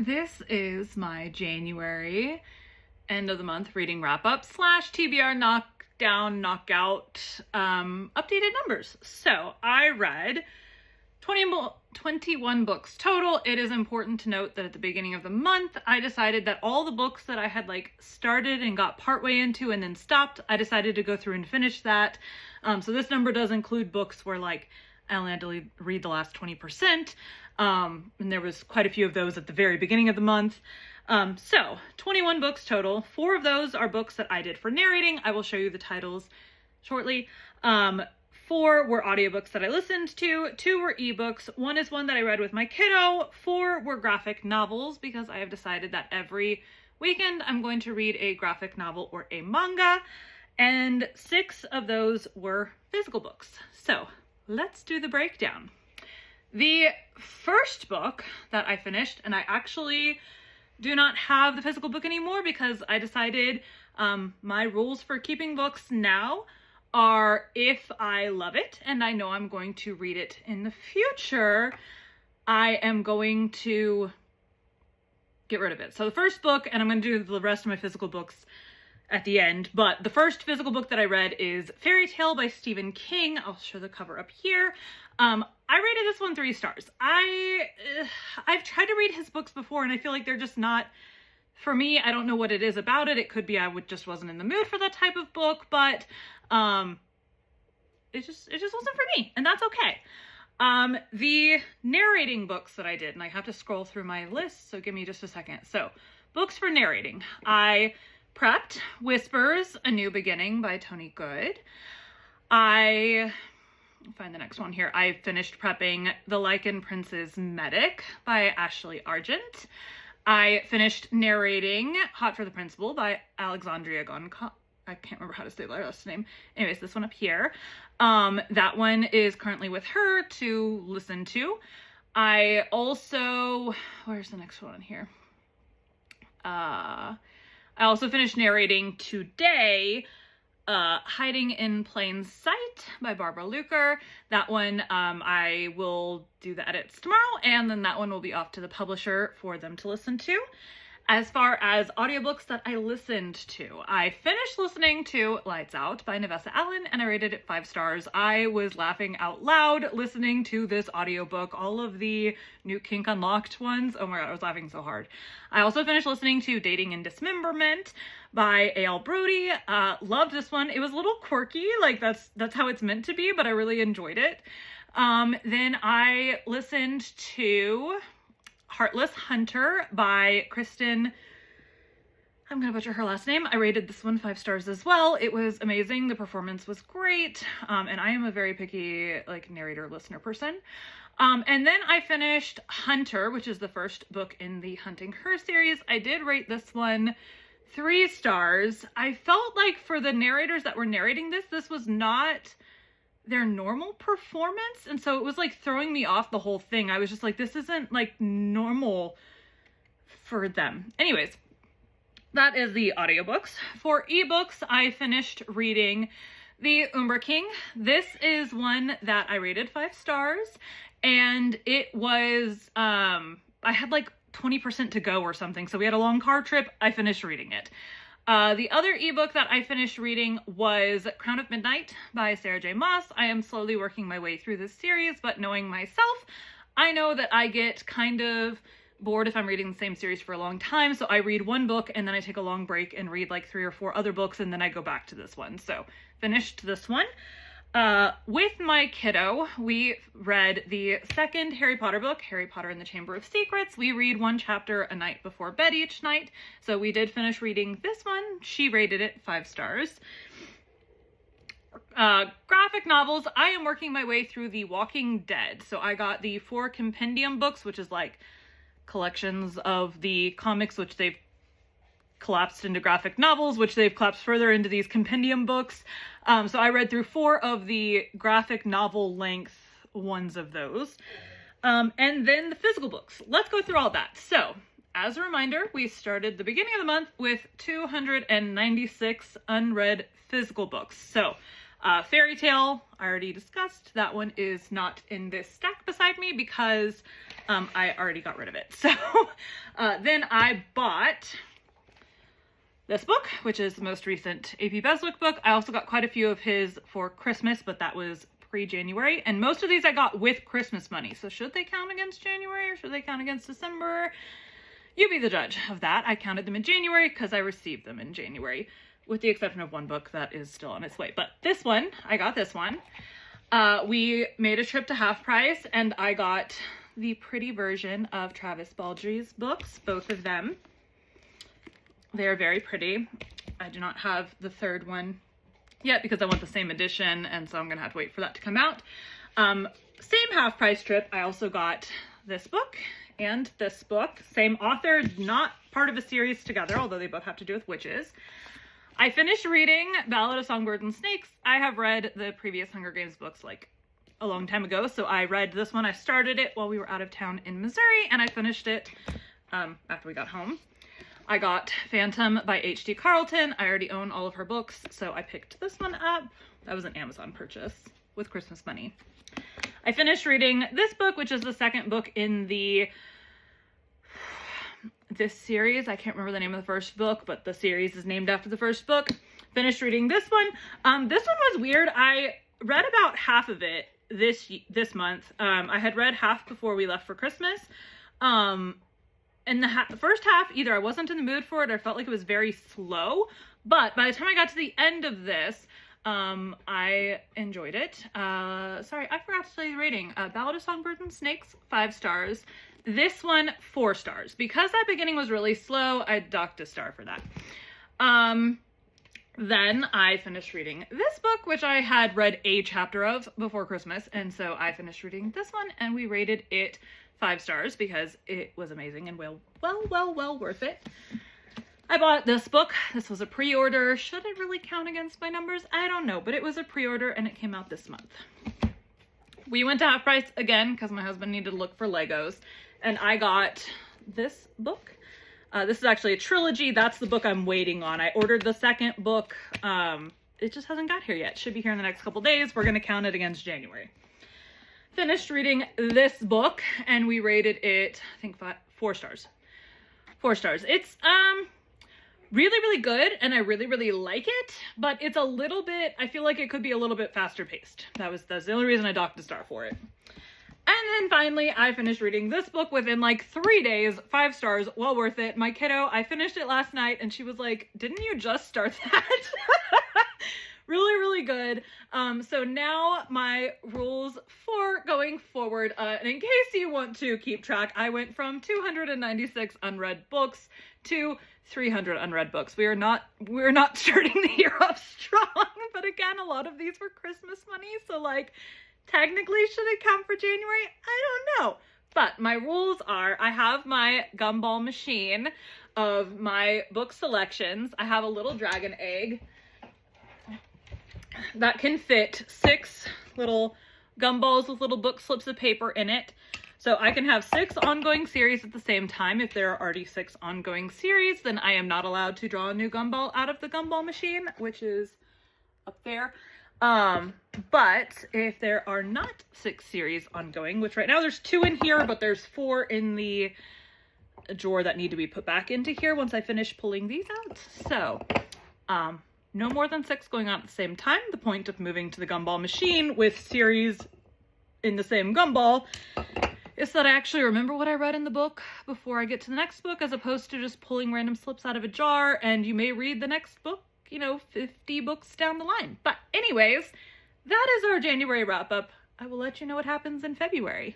This is my January end of the month reading wrap up / TBR knockdown, knockout, updated numbers. So I read 21 books total. It is important to note that at the beginning of the month, I decided that all the books that I had started and got partway into and then stopped, I decided to go through and finish that. So this number does include books where I only had to read the last 20%. And there was quite a few of those at the very beginning of the month. So 21 books total. 4 of those are books that I did for narrating. I will show you the titles shortly. 4 were audiobooks that I listened to. 2 were ebooks. 1 is one that I read with my kiddo. 4 were graphic novels because I have decided that every weekend I'm going to read a graphic novel or a manga. And 6 of those were physical books. So let's do the breakdown. The first book that I finished, and I actually do not have the physical book anymore because I decided my rules for keeping books now are if I love it and I know I'm going to read it in the future, I am going to get rid of it. So the first book, and I'm going to do the rest of my physical books at the end, but the first physical book that I read is Fairy Tale by Stephen King. I'll show the cover up here. I rated this one 3 stars. I've tried to read his books before and I feel like they're just not for me. I don't know what it is about it. It could be I just wasn't in the mood for that type of book, but it just wasn't for me, and that's okay. The narrating books that I did, and I have to scroll through my list, so give me just a second. So, books for narrating. I prepped Whispers: A New Beginning by Tony Good. I find the next one here. I finished prepping The Lycan Prince's Medic by Ashley Argent. I finished narrating Hot for the Principal by Alexandria Gonca. I can't remember how to say the last name. Anyways, this one up here. That one is currently with her to listen to. I also, where's the next one here? I also finished narrating today Hiding in Plain Sight by Barbara Luker. That one, I will do the edits tomorrow, and then that one will be off to the publisher for them to listen to. As far as audiobooks that I listened to, I finished listening to Lights Out by Navessa Allen, and I rated it 5 stars. I was laughing out loud listening to this audiobook. All of the New Kink Unlocked ones. Oh my god, I was laughing so hard. I also finished listening to Dating and Dismemberment by A.L. Brody. Loved this one. It was a little quirky, that's how it's meant to be, but I really enjoyed it. Then I listened to Heartless Hunter by Kristen, I'm gonna butcher her last name. I rated this one 5 stars as well. It was amazing. The performance was great. And I am a very picky narrator listener person. And then I finished Hunter, which is the first book in the Hunting Her series. I did rate this one 3 stars. I felt like for the narrators that were narrating this was not their normal performance, and so it was throwing me off the whole thing. I was just this isn't normal for them. Anyways, that is the audiobooks. For ebooks, I finished reading The Umbra King. This is one that I rated 5 stars, and it was I had 20% to go or something, so we had a long car trip. I finished reading it. The other ebook that I finished reading was Crown of Midnight by Sarah J. Maas. I am slowly working my way through this series, but knowing myself, I know that I get kind of bored if I'm reading the same series for a long time, so I read one book and then I take a long break and read 3 or 4 other books, and then I go back to this one. So finished this one. With my kiddo, we read the second Harry Potter book, Harry Potter and the Chamber of Secrets. We read 1 chapter a night before bed each night. So we did finish reading this one. She rated it 5 stars. Graphic novels. I am working my way through The Walking Dead. So I got the 4 compendium books, which is collections of the comics, which they've collapsed into graphic novels, which they've collapsed further into these compendium books. So I read through 4 of the graphic novel length ones of those. And then the physical books. Let's go through all that. So, as a reminder, we started the beginning of the month with 296 unread physical books. So, Fairy Tale, I already discussed. That one is not in this stack beside me because I already got rid of it. So then I bought this book, which is the most recent AP Beswick book. I also got quite a few of his for Christmas, but that was pre-January. And most of these I got with Christmas money. So should they count against January or should they count against December? You be the judge of that. I counted them in January because I received them in January, with the exception of one book that is still on its way. But this one, I got this one. We made a trip to Half Price and I got the pretty version of Travis Baldry's books, both of them. They are very pretty. I do not have the third one yet because I want the same edition, and so I'm gonna have to wait for that to come out. Same Half Price trip, I also got this book and this book. Same author, not part of a series together, although they both have to do with witches. I finished reading Ballad of Songbirds and Snakes. I have read the previous Hunger Games books like a long time ago, so I read this one. I started it while we were out of town in Missouri, and I finished it after we got home. I got Phantom by H.D. Carlton. I already own all of her books, so I picked this one up. That was an Amazon purchase with Christmas money. I finished reading this book, which is the second book in this series. I can't remember the name of the first book, but the series is named after the first book. Finished reading this one. This one was weird. I read about half of it this month. I had read half before we left for Christmas. In the first half, either I wasn't in the mood for it or I felt like it was very slow. But by the time I got to the end of this, I enjoyed it. Sorry, I forgot to tell you the rating. Ballad of Songbirds and Snakes, 5 stars. This one, 4 stars. Because that beginning was really slow, I docked a star for that. Then I finished reading this book, which I had read a chapter of before Christmas. And so I finished reading this one and we rated it 5 stars because it was amazing and well worth it. I bought this book. This was a pre-order. Should it really count against my numbers? I don't know, but it was a pre-order and it came out this month. We went to Half Price again because my husband needed to look for Legos, and I got this book. This is actually a trilogy. That's the book I'm waiting on. I ordered the second book. It just hasn't got here yet. Should be here in the next couple days. We're going to count it against January. Finished reading this book and we rated it, I think 4 stars. 4 stars. It's really good and I really like it, but it's a little bit, I feel like it could be a little bit faster paced. That's the only reason I docked a star for it. And then finally I finished reading this book within like 3 days, 5 stars, well worth it. My kiddo, I finished it last night and she was like, didn't you just start that? Really good. So now my rules for going forward, and in case you want to keep track, I went from 296 unread books to 300 unread books. We're not starting the year off strong, but again, a lot of these were Christmas money, so like technically should it count for January? I don't know. But my rules are, I have my gumball machine of my book selections. I have a little dragon egg that can fit 6 little gumballs with little book slips of paper in it. So I can have 6 ongoing series at the same time. If there are already 6 ongoing series, then I am not allowed to draw a new gumball out of the gumball machine, which is up there. But if there are not 6 series ongoing, which right now there's 2 in here, but there's 4 in the drawer that need to be put back into here once I finish pulling these out. So, no more than 6 going on at the same time. The point of moving to the gumball machine with series in the same gumball is that I actually remember what I read in the book before I get to the next book, as opposed to just pulling random slips out of a jar, and you may read the next book, 50 books down the line. But anyways, that is our January wrap up. I will let you know what happens in February.